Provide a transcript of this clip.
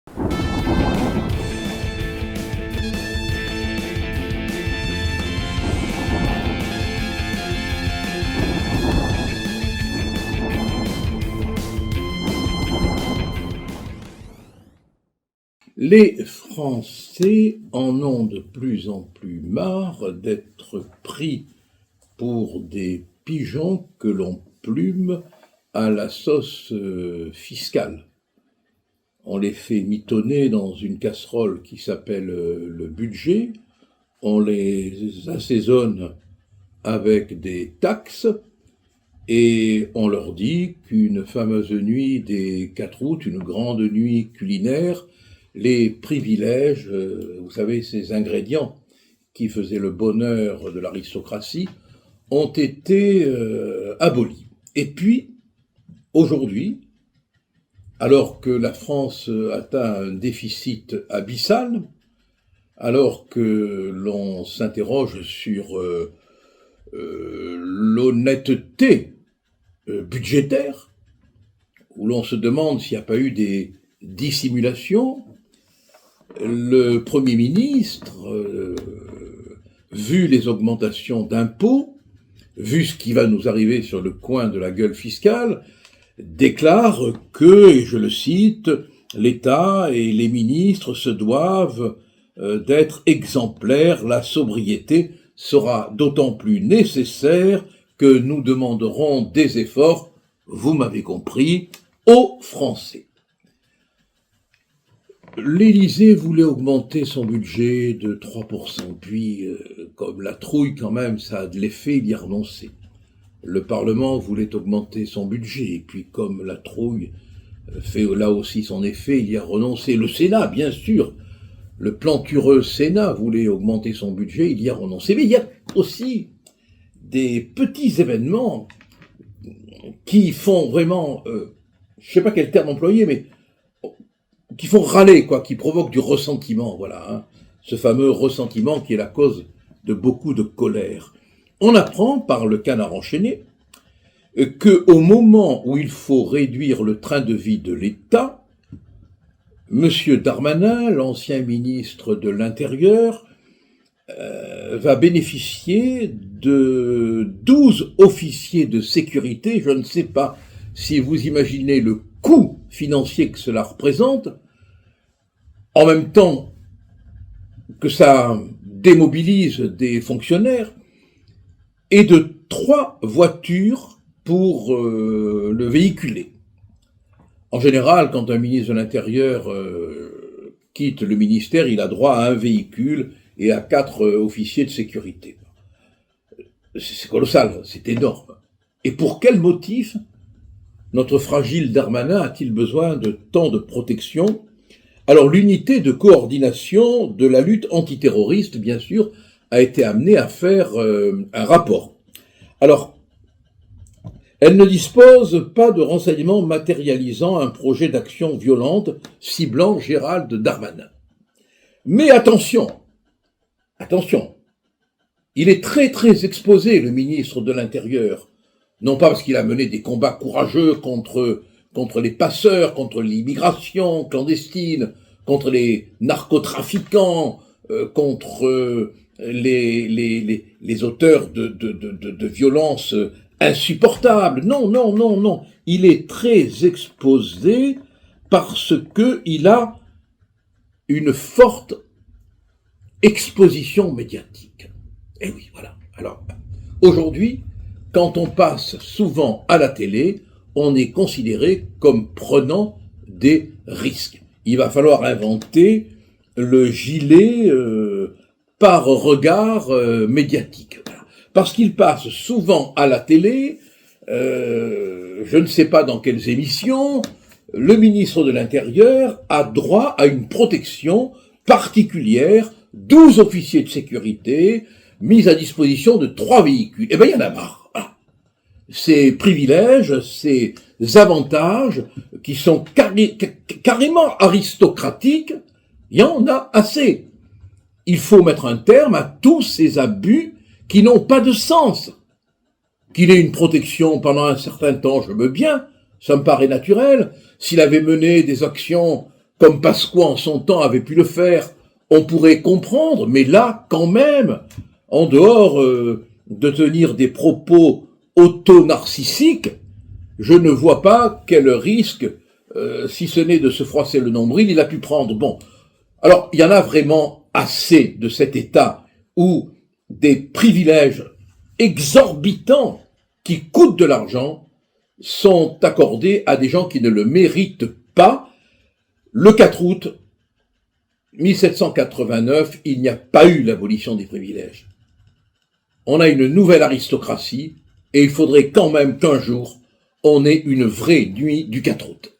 Les Français en ont de plus en plus marre d'être pris pour des pigeons que l'on plume à la sauce fiscale. On les fait mitonner dans une casserole qui s'appelle le budget, on les assaisonne avec des taxes et on leur dit qu'une fameuse nuit des 4 août, une grande nuit culinaire, les privilèges, vous savez, ces ingrédients qui faisaient le bonheur de l'aristocratie, ont été abolis. Et puis, aujourd'hui, alors que la France atteint un déficit abyssal, alors que l'on s'interroge sur l'honnêteté budgétaire, où l'on se demande s'il n'y a pas eu des dissimulations, le Premier ministre, vu les augmentations d'impôts, vu ce qui va nous arriver sur le coin de la gueule fiscale, déclare que, et je le cite, l'État et les ministres se doivent d'être exemplaires, la sobriété sera d'autant plus nécessaire que nous demanderons des efforts, vous m'avez compris, aux Français. L'Élysée voulait augmenter son budget de 3%, puis, comme la trouille quand même, ça a de l'effet, il y a renoncé. Le Parlement voulait augmenter son budget, et puis comme la trouille fait là aussi son effet, il y a renoncé. Le Sénat, bien sûr, le plantureux Sénat voulait augmenter son budget, il y a renoncé. Mais il y a aussi des petits événements qui font vraiment, je ne sais pas quel terme employer, mais qui font râler, quoi, qui provoquent du ressentiment, voilà, hein, ce fameux ressentiment qui est la cause de beaucoup de colère. On apprend par le Canard enchaîné qu'au moment où il faut réduire le train de vie de l'État, M. Darmanin, l'ancien ministre de l'Intérieur, va bénéficier de 12 officiers de sécurité. Je ne sais pas si vous imaginez le coût financier que cela représente, en même temps que ça démobilise des fonctionnaires, et de 3 voitures pour le véhiculer. En général, quand un ministre de l'Intérieur quitte le ministère, il a droit à un véhicule et à 4 officiers de sécurité. C'est colossal, c'est énorme. Et pour quel motif notre fragile Darmanin a-t-il besoin de tant de protection? Alors l'unité de coordination de la lutte antiterroriste, bien sûr, a été amenée à faire un rapport. Alors, elle ne dispose pas de renseignements matérialisant un projet d'action violente ciblant Gérald Darmanin. Mais attention, il est très très exposé, le ministre de l'Intérieur, non pas parce qu'il a mené des combats courageux contre les passeurs, contre l'immigration clandestine, contre les narcotrafiquants, contre les auteurs de violences insupportables. Non. Il est très exposé parce qu'il a une forte exposition médiatique. Et oui, voilà. Alors, aujourd'hui, quand on passe souvent à la télé, on est considéré comme prenant des risques. Il va falloir inventer le gilet par regard médiatique. Voilà. Parce qu'il passe souvent à la télé, je ne sais pas dans quelles émissions, le ministre de l'Intérieur a droit à une protection particulière, 12 officiers de sécurité, mis à disposition de 3 véhicules. Eh bien, il y en a marre. Voilà. Ces privilèges, ces avantages qui sont carrément aristocratiques, il y en a assez. Il faut mettre un terme à tous ces abus qui n'ont pas de sens. Qu'il ait une protection pendant un certain temps, je veux bien, ça me paraît naturel. S'il avait mené des actions comme Pasqua en son temps avait pu le faire, on pourrait comprendre, mais là, quand même, en dehors de tenir des propos auto-narcissiques, je ne vois pas quel risque, si ce n'est de se froisser le nombril, il a pu prendre. Bon, alors il y en a vraiment assez de cet état où des privilèges exorbitants qui coûtent de l'argent sont accordés à des gens qui ne le méritent pas. Le 4 août 1789, il n'y a pas eu l'abolition des privilèges. On a une nouvelle aristocratie et il faudrait quand même qu'un jour on ait une vraie nuit du 4 août.